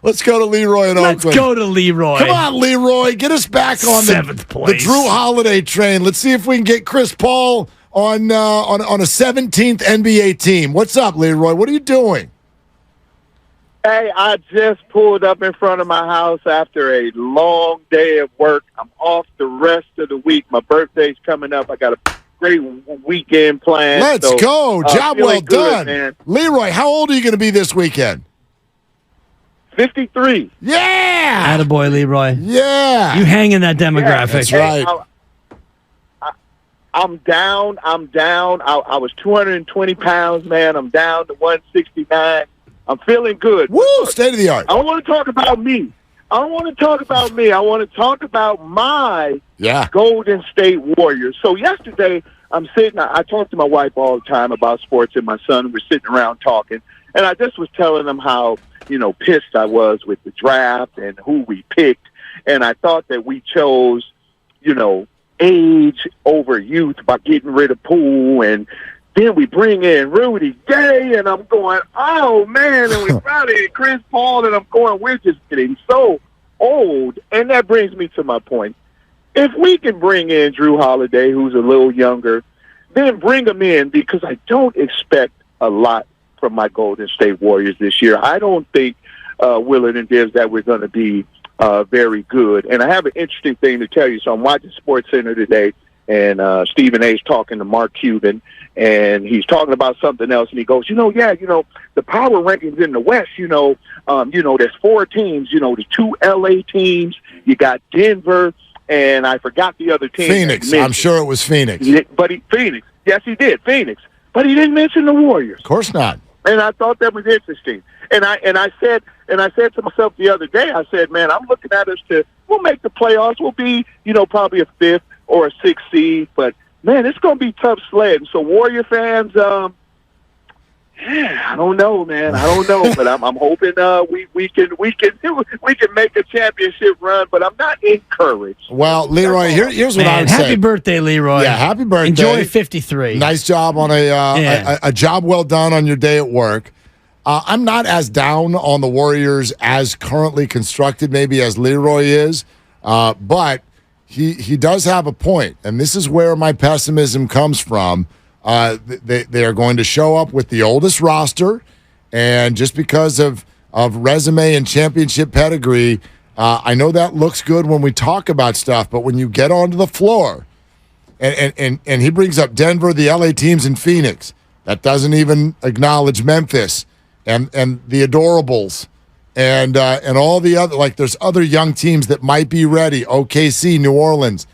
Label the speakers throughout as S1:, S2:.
S1: Let's go to Leroy in Oakland.
S2: Let's go to Leroy.
S1: Come on, Leroy. Get us back on
S2: Seventh
S1: the
S2: place.
S1: Jrue Holiday train. Let's see if we can get Chris Paul on a 17th NBA team. What's up, Leroy? What are you doing?
S3: Hey, I just pulled up in front of my house after a long day of work. I'm off the rest of the week. My birthday's coming up. I got a great weekend planned.
S1: Let's go. Job well done.
S3: Man.
S1: Leroy, how old are you going to be this weekend?
S3: 53.
S1: Yeah.
S2: Attaboy, Leroy.
S1: Yeah.
S2: You hang in that demographic.
S1: That's right.
S3: I'm down. I was 220 pounds, man. I'm down to 169. I'm feeling good.
S1: Woo, state of the art.
S3: I don't want to talk about me. I want to talk about my Golden State Warriors. So yesterday, I talk to my wife all the time about sports, and my son, we're sitting around talking, and I just was telling them how, pissed I was with the draft and who we picked, and I thought that we chose, age over youth by getting rid of Poole, and then we bring in Rudy Gay, and I'm going, oh, man, and we brought in Chris Paul, and I'm going, we're just getting so old. And that brings me to my point. If we can bring in Jrue Holiday, who's a little younger, then bring him in, because I don't expect a lot from my Golden State Warriors this year. I don't think, Willard and Dibs, that we're going to be very good. And I have an interesting thing to tell you. So I'm watching SportsCenter today, and Stephen A's talking to Mark Cuban, and he's talking about something else, and he goes, the power rankings in the West, there's 4 teams, the 2 LA teams, you got Denver, and I forgot the other team.
S1: Phoenix. I'm sure it was Phoenix.
S3: Phoenix. Yes, he did. Phoenix. But he didn't mention the Warriors.
S1: Of course not.
S3: And I thought that was interesting. And I said to myself the other day, I said, man, I'm looking at us we'll make the playoffs. We'll be, probably a 5th or a 6th seed, but man, it's going to be tough sledding. So Warrior fans, I don't know, man. I don't know, but I'm hoping we can make a championship run, but I'm not encouraged.
S1: Well, Leroy, here's what I would say.
S2: Happy birthday, Leroy.
S1: Yeah, happy birthday.
S2: Enjoy 53.
S1: Nice job on a job well done on your day at work. I'm not as down on the Warriors as currently constructed, maybe as Leroy is, but he does have a point, and this is where my pessimism comes from. They are going to show up with the oldest roster, and just because of resume and championship pedigree, I know that looks good when we talk about stuff, but when you get onto the floor, and he brings up Denver, the LA teams, and Phoenix, that doesn't even acknowledge Memphis and the Adorables. And all the other, there's other young teams that might be ready. OKC, New Orleans.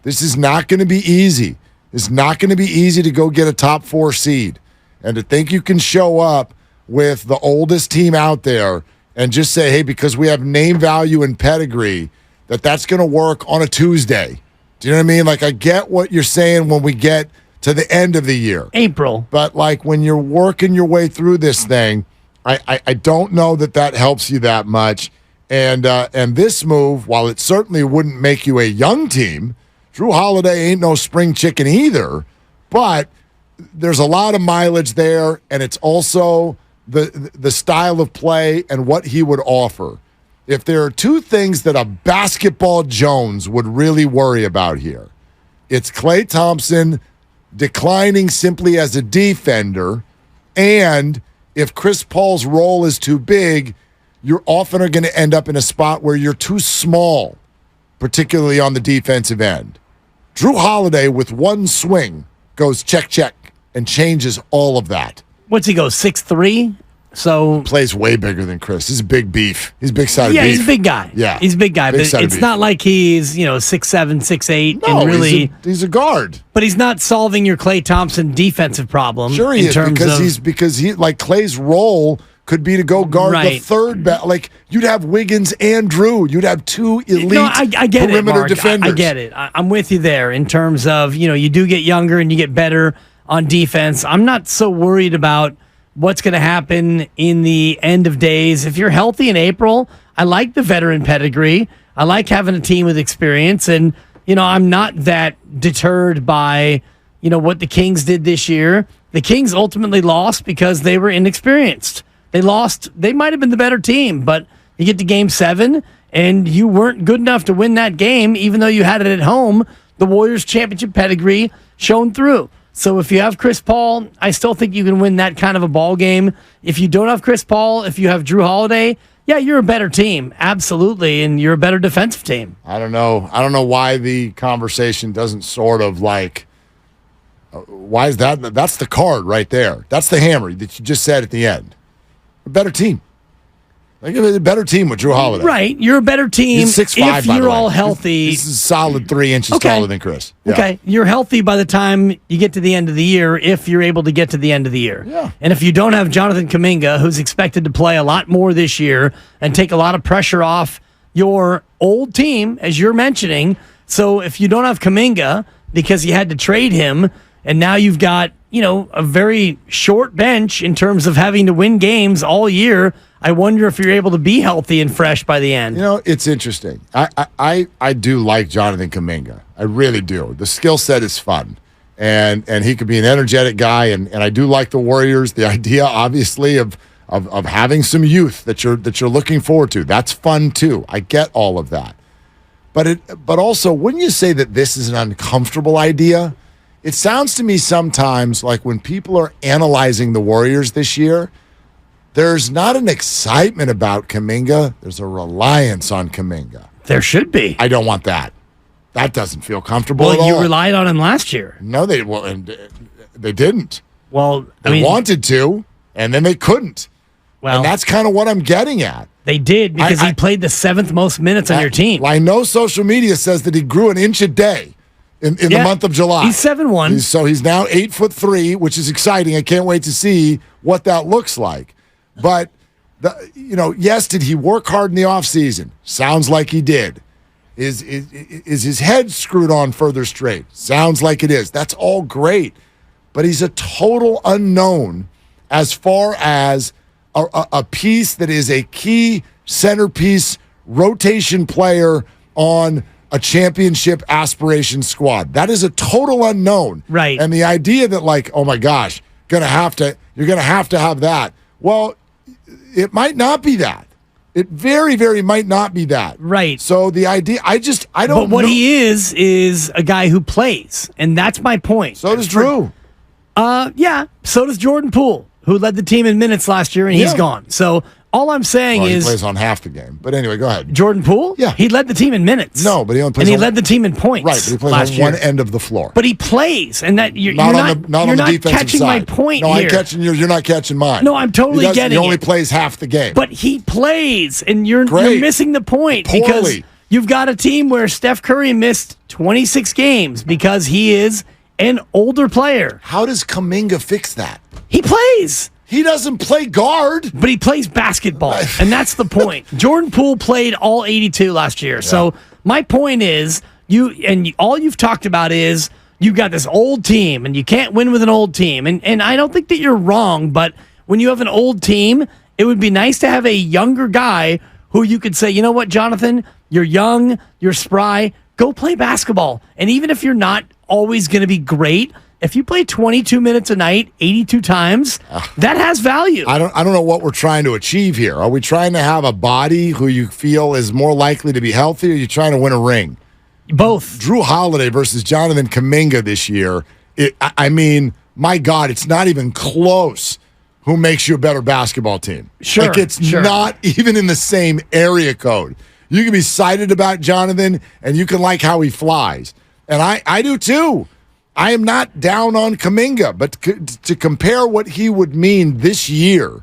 S1: This is not going to be easy. It's not going to be easy to go get a top 4 seed. And to think you can show up with the oldest team out there and just say, hey, because we have name value and pedigree, that's going to work on a Tuesday. Do you know what I mean? I get what you're saying when we get to the end of the year.
S2: April.
S1: But, when you're working your way through this thing, I don't know that helps you that much. And this move, while it certainly wouldn't make you a young team, Jrue Holiday ain't no spring chicken either, but there's a lot of mileage there, and it's also the style of play and what he would offer. If there are 2 things that a basketball Jones would really worry about here, it's Klay Thompson declining simply as a defender, and if Chris Paul's role is too big, you're often going to end up in a spot where you're too small, particularly on the defensive end. Jrue Holiday, with one swing, goes check, and changes all of that.
S2: What's he go, 6'3"? So
S1: plays way bigger than Chris. He's a big beef. He's a big side of beef.
S2: Yeah, he's a big guy.
S1: Yeah.
S2: He's a big guy.
S1: Big
S2: But it's not like he's, 6'7", 6'8",
S1: No,
S2: and really
S1: he's a guard.
S2: But he's not solving your Klay Thompson defensive problem.
S1: Sure he is, because he Klay's role could be to go guard the third you'd have Wiggins and Jrue. You'd have 2 elite
S2: I get
S1: perimeter
S2: it, Mark.
S1: defenders.
S2: I get it. I'm with you there in terms of, you do get younger and you get better on defense. I'm not so worried about what's going to happen in the end of days. If you're healthy in April, I like the veteran pedigree. I like having a team with experience. And, I'm not that deterred by, what the Kings did this year. The Kings ultimately lost because they were inexperienced. They lost. They might have been the better team, but You get to game 7, and you weren't good enough to win that game, even though you had it at home. The Warriors' championship pedigree shone through. So if you have Chris Paul, I still think you can win that kind of a ball game. If you don't have Chris Paul, if you have Jrue Holiday, yeah, you're a better team, absolutely, and you're a better defensive team.
S1: I don't know why the conversation doesn't sort of like. Why is that? That's the card right there. That's the hammer that you just said at the end. A better team. Like a better team with Jrue Holiday.
S2: Right. You're a better team
S1: 6'5",
S2: if you're all healthy.
S1: This is solid 3 inches taller than Chris.
S2: Yeah. Okay. You're healthy by the time you get to the end of the year, if you're able to get to the end of the year.
S1: Yeah.
S2: And if you don't have Jonathan Kuminga, who's expected to play a lot more this year and take a lot of pressure off your old team, as you're mentioning. So if you don't have Kuminga because you had to trade him, and now you've got, a very short bench in terms of having to win games all year, I wonder if you're able to be healthy and fresh by the end.
S1: It's interesting. I do like Jonathan Kuminga. I really do. The skill set is fun, and he could be an energetic guy. And I do like the Warriors. The idea, obviously, of having some youth that you're looking forward to. That's fun too. I get all of that, but also, wouldn't you say that this is an uncomfortable idea? It sounds to me sometimes like when people are analyzing the Warriors this year, there's not an excitement about Kuminga. There's a reliance on Kuminga.
S2: There should be.
S1: I don't want that. That doesn't feel comfortable at all.
S2: Well, you relied on him last year.
S1: No, they didn't.
S2: Well,
S1: they wanted to, and then they couldn't.
S2: Well,
S1: and that's kind of what I'm getting at.
S2: They did because he played the 7th most minutes on your team.
S1: I know social media says that he grew an inch a day in the month of July.
S2: He's 7'1".
S1: So he's now 8'3", which is exciting. I can't wait to see what that looks like. But, yes, did he work hard in the offseason? Sounds like he did. Is his head screwed on further straight? Sounds like it is. That's all great. But he's a total unknown as far as a piece that is a key centerpiece rotation player on a championship aspiration squad. That is a total unknown.
S2: Right.
S1: And the idea that, like, oh my gosh, you're gonna have to have that. Well, it might not be that. It very, very might not be that.
S2: Right.
S1: So the idea, I don't know.
S2: But what he is a guy who plays, and that's my point.
S1: So does Jrue.
S2: Yeah. So does Jordan Poole, who led the team in minutes last year, and he's gone. So all I'm saying is
S1: he plays on half the game. But anyway, go ahead.
S2: Jordan Poole?
S1: Yeah.
S2: He led the team in minutes.
S1: No, but he only plays
S2: and he led the team in points.
S1: Right, but he plays on one end of the floor.
S2: But he plays, and that you're not
S1: on the defensive
S2: catching
S1: side.
S2: my point
S1: no,
S2: here.
S1: I'm catching yours. You're not catching mine.
S2: No, I'm totally getting it.
S1: He only plays half the game.
S2: But he plays, and you're missing the point.
S1: Poorly.
S2: Because you've got a team where Steph Curry missed 26 games because he is an older player.
S1: How does Kuminga fix that?
S2: He plays.
S1: He doesn't play guard.
S2: But he plays basketball, and that's the point. Jordan Poole played all 82 last year. Yeah. So my point is, all you've talked about is you've got this old team, and you can't win with an old team. And I don't think that you're wrong, but when you have an old team, it would be nice to have a younger guy who you could say, you know what, Jonathan, you're young, you're spry, go play basketball. And even if you're not always going to be great, if you play 22 minutes a night, 82 times, that has value.
S1: I don't know what we're trying to achieve here. Are we trying to have a body who you feel is more likely to be healthy, or are you trying to win a ring?
S2: Both.
S1: Jrue Holiday versus Jonathan Kuminga this year. I mean, my God, it's not even close who makes you a better basketball team.
S2: Sure.
S1: Like, it's not even in the same area code. You can be excited about Jonathan, and you can like how he flies. And I do too. I am not down on Kuminga, but to compare what he would mean this year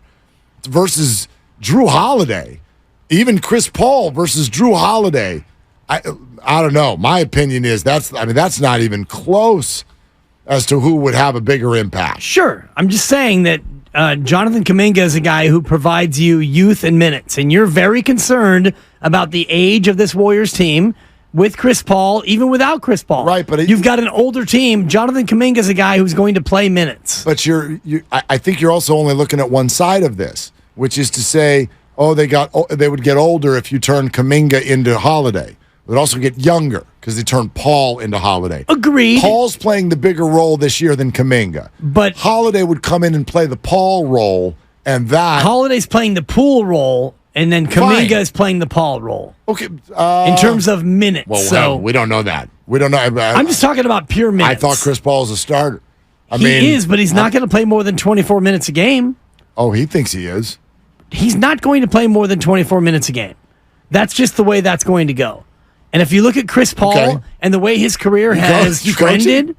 S1: versus Jrue Holiday, even Chris Paul versus Jrue Holiday, I don't know. My opinion is that's not even close as to who would have a bigger impact.
S2: Sure. I'm just saying that Jonathan Kuminga is a guy who provides you youth and minutes, and you're very concerned about the age of this Warriors team with Chris Paul, even without Chris Paul.
S1: Right, but
S2: you've got an older team. Jonathan Kuminga is a guy who's going to play minutes.
S1: But I think you're also only looking at one side of this, which is to say, they would get older if you turn Kuminga into Holiday. They would also get younger because they turned Paul into Holiday.
S2: Agreed.
S1: Paul's playing the bigger role this year than Kuminga.
S2: But
S1: Holiday would come in and play the Paul role, and that
S2: Holiday's playing the Poole role. And then Kuminga is playing the Paul role.
S1: Okay.
S2: In terms of minutes.
S1: Well, we don't know that. We don't know.
S2: I'm just talking about pure minutes.
S1: I thought Chris Paul is a starter.
S2: He is, but he's not going to play more than 24 minutes a game.
S1: Oh, he thinks he is.
S2: He's not going to play more than 24 minutes a game. That's just the way that's going to go. And if you look at Chris Paul and the way his career has trended,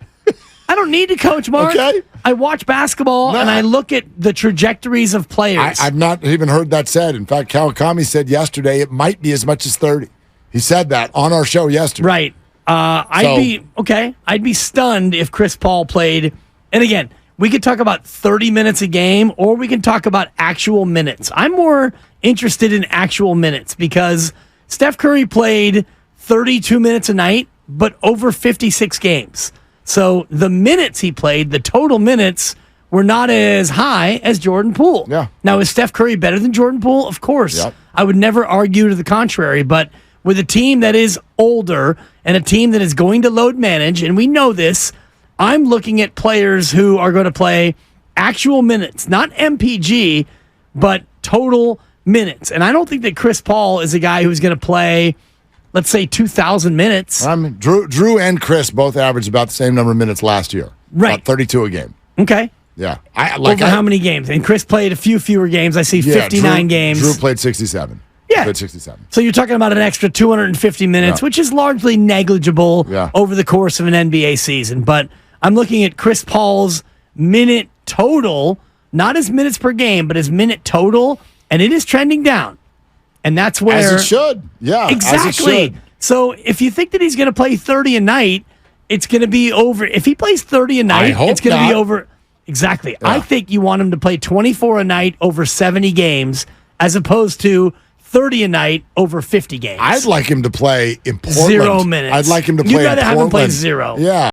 S2: I don't need to coach, Mark.
S1: Okay.
S2: I watch basketball and I look at the trajectories of players.
S1: I've not even heard that said. In fact, Kawakami said yesterday it might be as much as 30. He said that on our show yesterday.
S2: Right. I'd be stunned if Chris Paul played. And again, we could talk about 30 minutes a game or we can talk about actual minutes. I'm more interested in actual minutes because Steph Curry played 32 minutes a night, but over 56 games. So the minutes he played, the total minutes, were not as high as Jordan Poole.
S1: Yeah.
S2: Now, is Steph Curry better than Jordan Poole? Of course.
S1: Yep.
S2: I would never argue to the contrary, but with a team that is older and a team that is going to load manage, and we know this, I'm looking at players who are going to play actual minutes, not MPG, but total minutes. And I don't think that Chris Paul is a guy who's going to play, let's say, 2,000 minutes.
S1: Jrue and Chris both averaged about the same number of minutes last year.
S2: Right.
S1: About 32 a game.
S2: Okay.
S1: Yeah.
S2: Over how many games? And Chris played a few fewer games. I see 59 games.
S1: Jrue played 67.
S2: Yeah.
S1: Played 67.
S2: So you're talking about an extra 250 minutes, which is largely negligible over the course of an NBA season. But I'm looking at Chris Paul's minute total, not his minutes per game, but his minute total, and it is trending down. And that's where...
S1: As it should. Yeah,
S2: exactly.
S1: As it should.
S2: So if you think that he's going to play 30 a night, it's going to be over. If he plays 30 a night, it's going to be over. Exactly. Yeah. I think you want him to play 24 a night over 70 games as opposed to 30 a night over 50 games.
S1: I'd like him to play in Portland.
S2: 0 minutes.
S1: I'd like him to play in Portland.
S2: You'd rather have him play 0.
S1: Yeah.